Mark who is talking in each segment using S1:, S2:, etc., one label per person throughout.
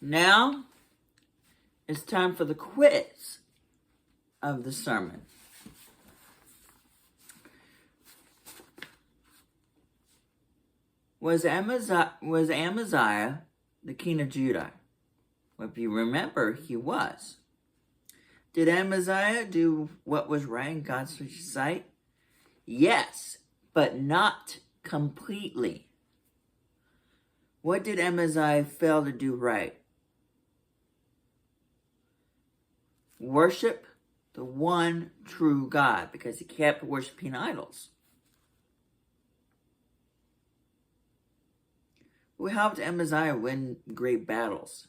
S1: Now, it's time for the quiz of the sermon. Was Amaziah the king of Judah? Well, if you remember, he was. Did Amaziah do what was right in God's sight? Yes, but not completely. What did Amaziah fail to do right? Worship the one true God, because he kept worshiping idols. Who helped Amaziah win great battles?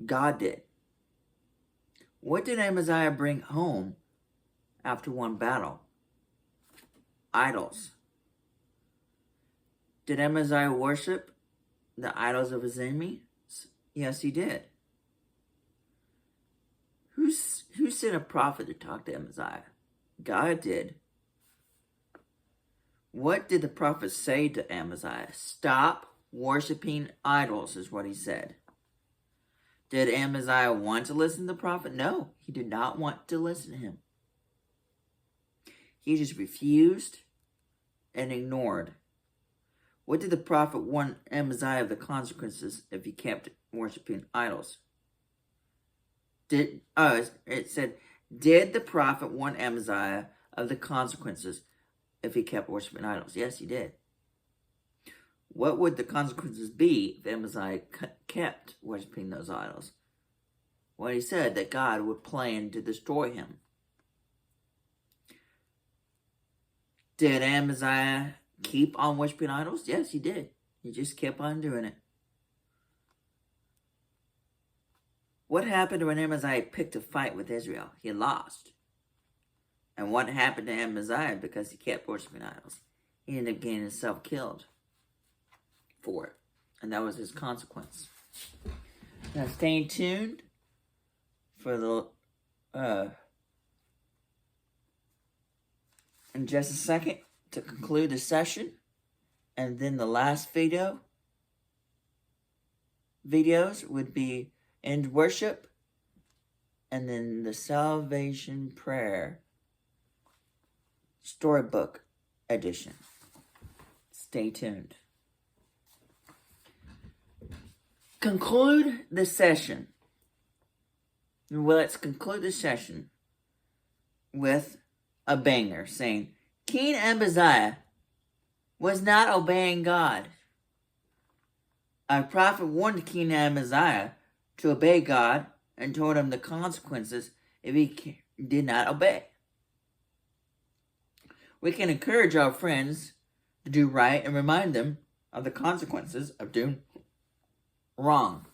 S1: God did. What did Amaziah bring home after one battle? Idols. Did Amaziah worship the idols of his enemies? Yes, he did. Who sent a prophet to talk to Amaziah? God did. What did the prophet say to Amaziah? Stop worshiping idols, is what he said. Did Amaziah want to listen to the prophet? No, he did not want to listen to him. He just refused and ignored. What did the prophet warn Amaziah of the consequences if he kept worshiping idols? It said, did the prophet warn Amaziah of the consequences if he kept worshiping idols? Yes, he did. What would the consequences be if Amaziah kept worshiping those idols? Well, he said that God would plan to destroy him. Did Amaziah keep on worshiping idols? Yes, he did. He just kept on doing it. What happened when Amaziah picked a fight with Israel? He lost. And what happened to Amaziah because he kept worshiping idols? He ended up getting himself killed for it. And that was his consequence. Now stay tuned for the in just a second to conclude the session. And then the last videos would be end worship, and then the salvation prayer storybook edition. Stay tuned. Conclude the session. Well, let's conclude the session with a banger saying, King Amaziah was not obeying God. A prophet warned King Amaziah to obey God and told him the consequences if he did not obey. We can encourage our friends to do right and remind them of the consequences of doing wrong.